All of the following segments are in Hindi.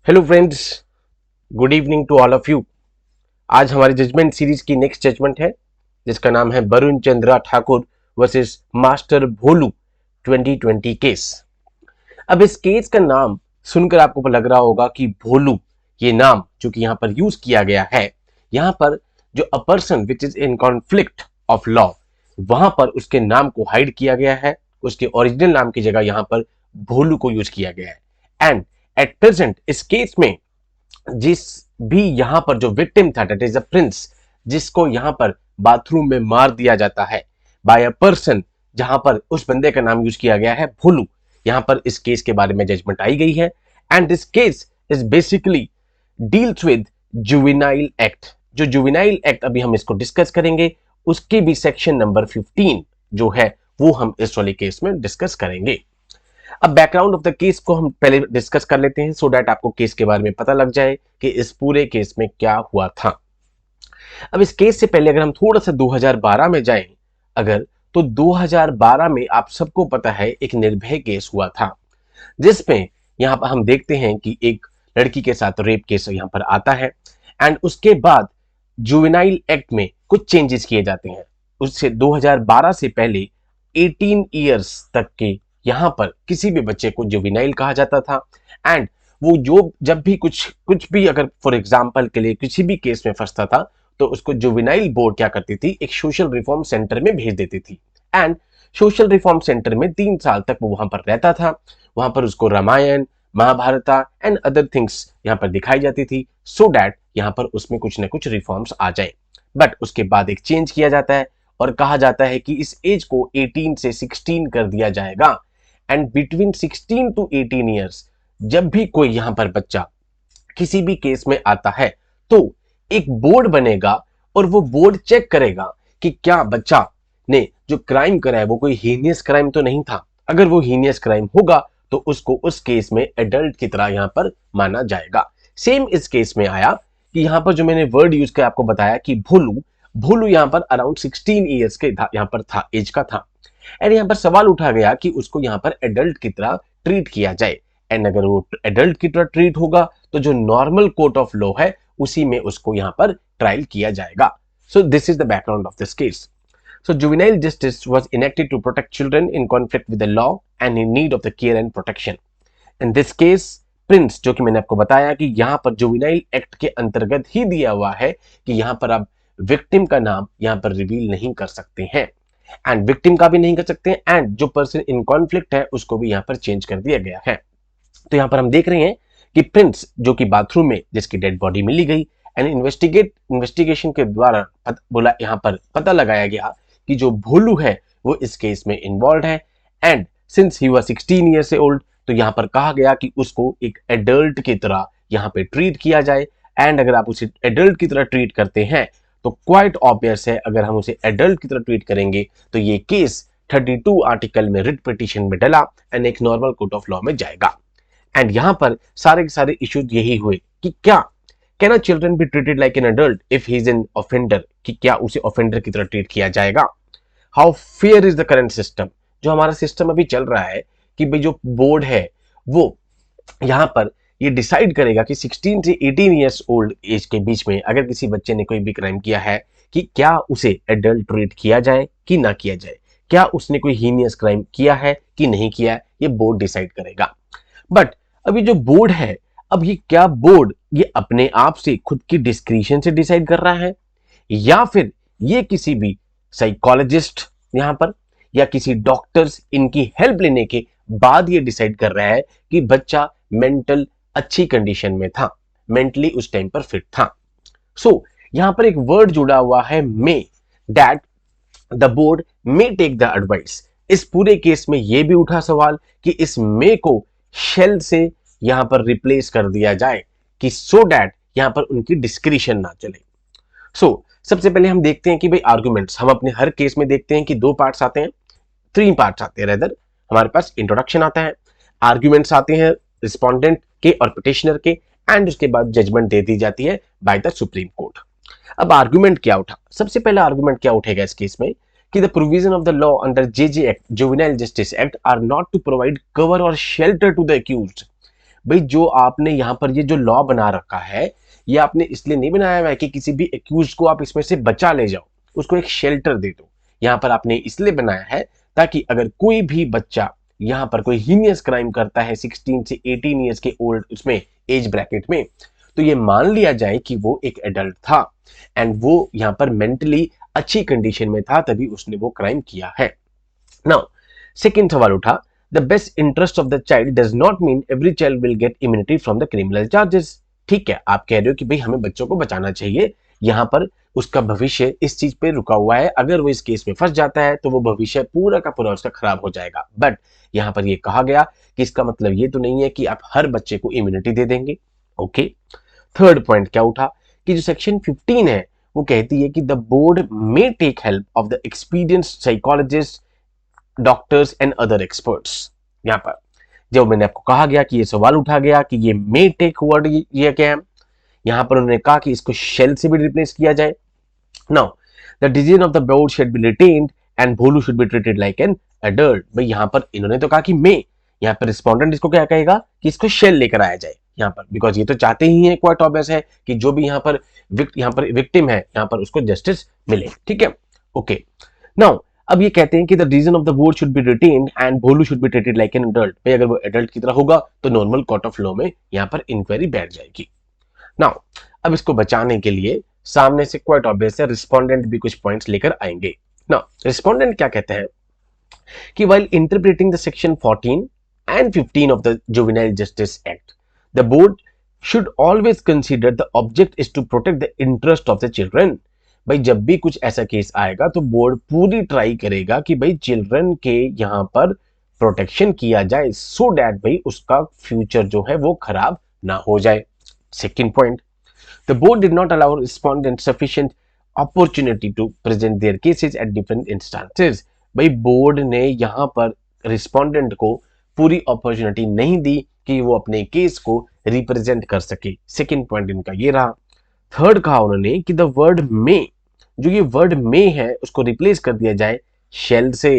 Hello friends, good evening to all of you. आज हमारी जजमेंट सीरीज की नेक्स्ट जजमेंट है जिसका नाम है Varun Chandra Thakur versus master Bholu 2020 case. अब इस केस का नाम सुनकर आपको लग रहा होगा कि भोलू ये नाम जो कि यहां पर यूज किया गया है, यहां पर जो a person which is in conflict of law, वहां पर उसके नाम को हाइड किया गया है। उसके ओरिजिनल नाम की जगह यहां पर भोलू को यूज किया गया है। एंड एट प्रेजेंट इस केस में जिस भी यहां पर जो विक्टिम था, दैट इज अ प्रिंस, जिसको यहां पर बाथरूम में मार दिया जाता है बाय अ पर्सन, जहां पर उस बंदे का नाम यूज किया गया है भोलू। यहां पर इस केस के बारे में जजमेंट आई गई है। And this case is basically deals with juvenile act. जो जुवेनाइल एक्ट अभी हम इसको डिस्कस करेंगे, उसके भी सेक्शन नंबर 15 जो है वो हम इस वाले केस में डिस्कस करेंगे। अब बैकग्राउंड ऑफ द केस को हम पहले डिस्कस कर लेते हैं, सो दैट आपको केस के बारे में पता लग जाए कि इस पूरे केस में क्या हुआ था। अब इस केस से पहले अगर हम थोड़ा सा 2012 में जाएं, अगर तो 2012 में आप सबको पता है एक निर्भय केस हुआ था, जिसमें यहां पर हम देखते हैं कि एक लड़की के साथ रेप केस यहां पर आता है। एंड उसके बाद जुवेनाइल एक्ट में कुछ चेंजेस किए जाते हैं। उससे 2012 से पहले 18 इयर्स तक के यहां पर किसी भी बच्चे को जुवेनाइल कहा जाता था। एंड वो जो जब भी कुछ कुछ भी अगर फॉर एग्जांपल के लिए किसी भी केस में फंसता था, तो उसको जुवेनाइल बोर्ड क्या करती थी, एक सोशल रिफॉर्म सेंटर में भेज देती थी। एंड सोशल रिफॉर्म सेंटर में 3 साल तक वो वहां पर रहता था। वहां पर उसको रामायण, महाभारता एंड अदर थिंग्स यहाँ पर दिखाई जाती थी, सो दैट यहाँ पर उसमें कुछ ना कुछ रिफॉर्म्स आ जाए। बट उसके बाद एक चेंज किया जाता है और कहा जाता है कि इस एज को 18 से 16 कर दिया जाएगा। एंड बिटवीन 16 टू 18 ईयर्स जब भी कोई यहां पर बच्चा किसी भी केस में आता है, तो एक बोर्ड बनेगा और वो बोर्ड चेक करेगा कि क्या बच्चा ने जो क्राइम करा है वो कोई हीनियस क्राइम तो नहीं था। अगर वो हीनियस क्राइम होगा तो उसको उस केस में एडल्ट की तरह यहां पर माना जाएगा। सेम इस केस में आया कि यहां पर जो मैंने वर्ड यूज कर आपको बताया कि भोलू, भोलू यहां पर अराउंड 16 ईयर्स के यहां पर था, एज का था। एंड यहां पर सवाल उठा गया कि उसको यहां पर एडल्ट की तरह ट्रीट किया जाए। एंड अगर वो एडल्ट की तरह ट्रीट होगा तो जो नॉर्मल कोर्ट ऑफ लॉ है उसी में उसको यहां पर ट्रायल किया जाएगा। So this is the background of this case. So juvenile justice was enacted to protect children in conflict with the law and in need of the care and protection. In this case, Prince, जो कि मैंने आपको बताया कि यहां पर जुवेनाइल एक्ट के अंतर्गत ही दिया हुआ है कि यहां पर आप विक्टिम का नाम यहां पर रिवील नहीं कर सकते हैं, एंड विक्टिम का भी नहीं कर सकते हैं, एंड जो पर्सन इन कॉन्फ्लिक्ट है उसको भी यहां पर चेंज कर दिया गया है। तो यहां पर हम देख रहे हैं कि प्रिंस जो कि बाथरूम में जिसकी डेड बॉडी मिली गई, एंड इन्वेस्टिगेशन के द्वारा बोला यहां पर पता लगाया गया कि जो भोलू है वो इस केस में इन्वॉल्व है। And since he was 16 year से ओल्ड, तो यहां पर कहा गया कि उसको एक एडल्ट की तरह यहां पे ट्रीट किया जाए। एंड अगर आप उसे एडल्ट की तरह ट्रीट करते हैं तो क्वाइट ऑब्वियस है, अगर हम उसे एडल्ट की तरह ट्रीट करेंगे तो ये केस 32 आर्टिकल में रिट पिटीशन में डला एंड एक नॉर्मल कोर्ट ऑफ लॉ में जाएगा। एंड यहां पर सारे के सारे इश्यूज यही हुए कि क्या can a children B treated like an adult if he is an offender, कि क्या उसे ऑफेंडर की तरह ट्रीट किया जाएगा। How fair is the current system, जो हमारा सिस्टम अभी चल रहा है कि भाई जो बोर्ड है वो यहां पर ये डिसाइड करेगा कि 16 से 18 इयर्स ओल्ड एज के बीच में अगर किसी बच्चे ने कोई भी क्राइम किया है कि क्या उसे एडल्ट ट्रीट किया जाए कि ना किया जाए, क्या उसने कोई हीनियस क्राइम किया है कि नहीं किया है, ये बोर्ड डिसाइड करेगा। बट अभी जो बोर्ड है, अब ये क्या बोर्ड ये अपने आप से खुद की डिस्क्रिशन से डिसाइड कर रहा है, या फिर ये किसी भी साइकोलॉजिस्ट यहां पर या किसी डॉक्टर्स इनकी हेल्प लेने के बाद ये डिसाइड कर रहा है कि बच्चा मेंटल अच्छी कंडीशन में था, मेंटली उस टाइम पर फिट था। सो यहां पर एक वर्ड जुड़ा हुआ है may, that the board may take the advice. इस पूरे केस में यह भी उठा सवाल कि इस मे को शेल से यहां पर रिप्लेस कर दिया जाए कि सो दैट यहां पर उनकी डिस्क्रिशन ना चले। सबसे पहले हम देखते हैं कि भाई आर्गुमेंट्स, हम अपने हर केस में देखते हैं कि 2 पार्ट्स आते हैं, 3 पार्ट्स आते हैं रेदर। हमारे पास इंट्रोडक्शन आता है, आर्ग्यूमेंट्स आते हैं रिस्पोंडेंट के और पिटिशनर के, एंड उसके बाद जजमेंट दे दी जाती है बाय द सुप्रीम कोर्ट। अब आर्गुमेंट क्या उठा, सबसे पहला आर्गुमेंट क्या उठेगा इस केस में कि the provision of the law under JJ act, juvenile justice act, are not to provide cover और शेल्टर टू द अक्यूज्ड भाई जो आपने यहाँ पर ये जो लॉ बना रखा है, ये आपने इसलिए नहीं बनाया हुआ है कि किसी भी एक्यूज को आप इसमें से बचा ले जाओ, उसको एक शेल्टर दे दो। यहाँ पर आपने इसलिए बनाया है ताकि अगर कोई भी बच्चा यहाँ पर कोई हीनियस क्राइम करता है 16 से 18 ईयर्स के ओल्ड उसमें एज ब्रैकेट में, तो ये मान लिया जाए कि वो एक एडल्ट था एंड वो यहाँ पर मेंटली अच्छी कंडीशन में था, तभी उसने वो क्राइम किया है। नाउ सेकंड सवाल उठा, the best interest of the child does not mean every child will get immunity from the criminal charges. ठीक है, आप कह रहे हो कि भाई हमें बच्चों को बचाना चाहिए, यहाँ पर उसका भविष्य इस चीज पे रुका हुआ है, अगर वो इस केस में फंस जाता है तो वो भविष्य पूरा का पूरा उसका खराब हो जाएगा। बट यहाँ पर ये कहा गया कि इसका मतलब ये तो नहीं है कि आप हर बच्चे को इम्यूनिटी दे देंगे। ओके, थर्ड पॉइंट क्या उठा कि जो सेक्शन 15 है वो कहती है कि the board may take help of the experienced psychologist, doctors and other experts. यहाँ पर जब मैंने आपको कहा गया कि ये सवाल उठा गया कि ये मे टेक वर्ड ये क्या है, यहाँ पर उन्होंने कहा कि इसको शेल से भी रिप्लेस किया जाए। Now the decision of the board should be retained and Bholu should be treated like an adult. भाई यहाँ पर इन्होंने तो कहा कि मे, यहाँ पर रिस्पोंडेंट इसको क्या कहेगा कि इसको शेल लेकर आया जाए यहाँ पर, बिकॉज ये तो चाहते ही है, क्वाइट ऑब्वियस है कि जो भी यहाँ पर विक्टिम है यहाँ पर उसको जस्टिस मिले। ठीक है, ओके। नाउ अब ये कहते हैं कि the reason of the board should be retained and Bholu should be treated like an adult. भाई अगर वो एडल्ट की तरह होगा तो नॉर्मल कोर्ट ऑफ लॉ में यहाँ पर इंक्वायरी बैठ जाएगी। नाउ अब इसको बचाने के लिए सामने से क्वाइट ऑब्वियस है रिस्पोंडेंट भी कुछ पॉइंट्स लेकर आएंगे। नाउ रिस्पोंडेंट क्या कहते हैं कि while interpreting the section 14 and 15 of the Juvenile Justice Act, the board should always consider the object is to protect the interest of the children। भाई जब भी कुछ ऐसा केस आएगा तो बोर्ड पूरी ट्राई करेगा कि भाई चिल्ड्रन के यहाँ पर प्रोटेक्शन किया जाए, सो डैट भाई उसका फ्यूचर जो है वो खराब ना हो जाए। Second point, the board did not allow respondents sufficient opportunity to present their cases at different instances। भाई बोर्ड ने यहां पर रिस्पोंडेंट को पूरी अपॉर्चुनिटी नहीं दी कि वो अपने केस को रिप्रेजेंट कर सके। सेकंड पॉइंट इनका ये रहा। थर्ड कहा उन्होंने कि द वर्ड मे, जो ये वर्ड मे है उसको रिप्लेस कर दिया जाए शेल से।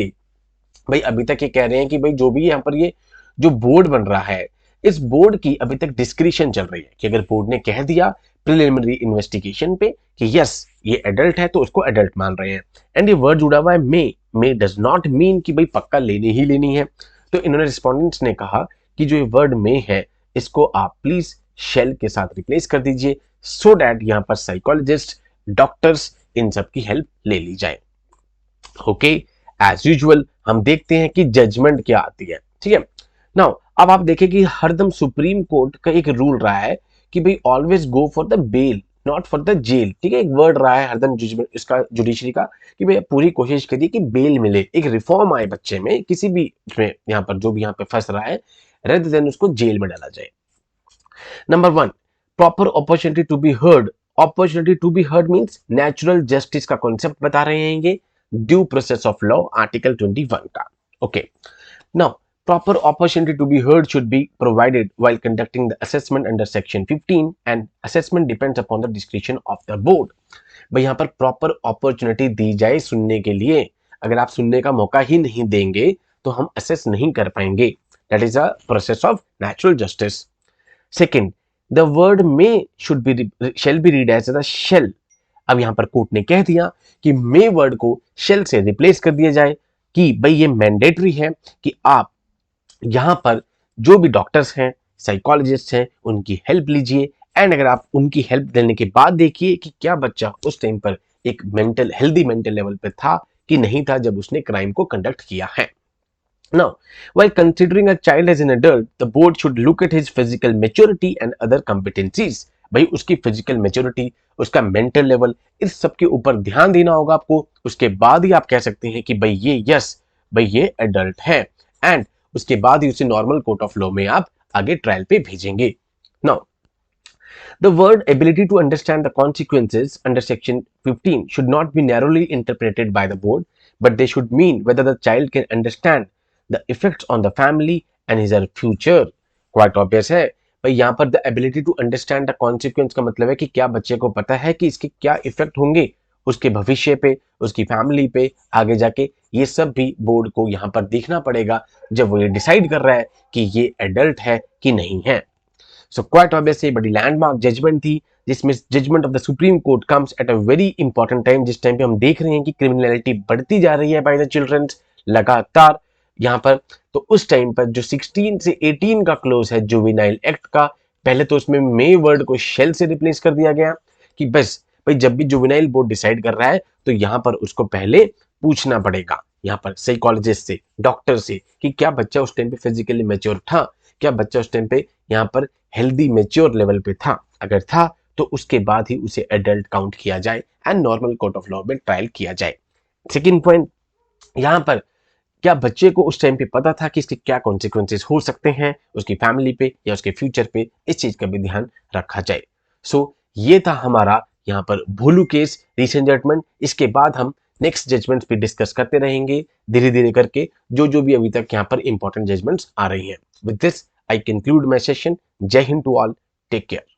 भाई अभी तक ये कह रहे हैं कि भाई जो भी यहाँ पर ये जो बोर्ड बन रहा है, इस बोर्ड की अभी तक डिस्क्रिशन चल रही है कि अगर बोर्ड ने कह दिया प्रिलिमिनरी इन्वेस्टिगेशन पे कि यस ये एडल्ट है तो उसको एडल्ट मान रहे हैं, एंड ये वर्ड जुड़ा हुआ है मे डज नॉट मीन कि भाई पक्का लेनी ही लेनी है। तो इन्होंने रिस्पोंडेंट्स ने कहा कि जो ये वर्ड मे है इसको आप प्लीज शेल के साथ रिप्लेस कर दीजिए, सो डैट यहाँ पर साइकोलॉजिस्ट, डॉक्टर्स इन सब की हेल्प ले ली जाए। ओके, एज यूजुअल हम देखते हैं कि जजमेंट क्या आती है। ठीक है, नाउ अब आप देखें कि हरदम सुप्रीम कोर्ट का एक रूल रहा है कि भाई always go for the bail not for the jail. ठीक है, एक वर्ड रहा है हरदम इसका जुडिशरी का कि भाई पूरी कोशिश करिए कि बेल मिले, एक रिफॉर्म आए बच्चे में, किसी भी में यहाँ पर जो भी यहाँ पे फंस रहा है, रेदर देन उसको जेल में डाला जाए। Number 1, proper opportunity to be heard. Opportunity to be heard means natural justice का कॉन्सेप्ट बता रहे हैं ये, due process of law article 21 का। Okay, now proper opportunity to be heard should be provided while conducting the assessment under section 15 and assessment depends upon the discretion of the board। भाई यहाँ पर प्रॉपर अपॉर्चुनिटी दी जाए सुनने के लिए, अगर आप सुनने का मौका ही नहीं देंगे तो हम असेस नहीं कर पाएंगे। That is a process of natural justice. Second, the word may should be shall be read as the shall. अब यहाँ पर कोर्ट ने कह दिया कि मे वर्ड को शेल से रिप्लेस कर दिया जाए कि भाई ये मैंडेटरी है कि आप यहाँ पर जो भी डॉक्टर्स हैं, साइकोलॉजिस्ट हैं, उनकी हेल्प लीजिए, एंड अगर आप उनकी हेल्प लेने के बाद देखिए कि क्या बच्चा उस टाइम पर एक हेल्दी मेंटल लेवल पे था कि नहीं था जब उसने क्राइम को कंडक्ट किया है। Now, while considering a child as an adult, the board should look at his physical maturity and other competencies। भाई उसकी फिजिकल मेच्योरिटी, उसका मेंटल लेवल, इस सब के ऊपर ध्यान देना होगा आपको। उसके बाद ही आप कह सकते हैं कि भाई ये भाई ये एडल्ट है, एंड उसके बाद ही उसे नॉर्मल कोर्ट ऑफ लॉ में आप आगे ट्रायल पे भेजेंगे। Now the word ability to understand the consequences under section 15 should not be narrowly interpreted by the board, but they should mean whether the child can understand the effects on the family and his future। quite obvious है भाई, यहाँ पर the ability to understand the consequence का मतलब है कि क्या बच्चे को पता है कि इसके क्या इफेक्ट होंगे उसके भविष्य पे, उसकी फैमिली पे आगे जाके। ये सब भी बोर्ड को यहाँ पर देखना पड़ेगा जब वो ये डिसाइड कर रहा है कि ये एडल्ट है कि नहीं है। सो क्वाइट ऑब्वियसली बड़ी लैंडमार्क जजमेंट थी, जिसमें judgement of the supreme court comes at a very important time, जिस टाइम पे हम देख रहे हैं कि क्रिमिनलिटी बढ़ती जा रही है बाय द चिल्ड्रंस लगातार यहाँ पर। तो उस टाइम पर जो 16 से 18 का क्लोज है जुवेनाइल एक्ट का, पहले तो उसमें मे वर्ड को शेल से रिप्लेस कर दिया गया कि बस भाई जब भी जुवेनाइल बोर्ड डिसाइड कर रहा है तो यहाँ पर उसको पहले पूछना पड़ेगा यहाँ पर साइकोलॉजिस्ट से, डॉक्टर से, कि क्या बच्चा उस टाइम पे फिजिकली मेच्योर था, क्या बच्चा उस टाइम पे यहाँ पर हेल्दी मेच्योर लेवल पे था। अगर था तो उसके बाद ही उसे एडल्ट काउंट किया जाए and normal court of law में ट्रायल किया जाए। सेकेंड पॉइंट, यहाँ पर क्या बच्चे को उस टाइम पे पता था कि इसके क्या कॉन्सिक्वेंसेस हो सकते हैं उसकी फैमिली पे या उसके फ्यूचर पे, इस चीज का भी ध्यान रखा जाए। ये था हमारा यहाँ पर भोलू केस रिसेंट जजमेंट। इसके बाद हम नेक्स्ट जजमेंट्स भी डिस्कस करते रहेंगे धीरे धीरे करके, जो भी अभी तक यहाँ पर इंपॉर्टेंट जजमेंट्स आ रही हैं। With this I conclude my session. जय हिंद टू ऑल, टेक केयर।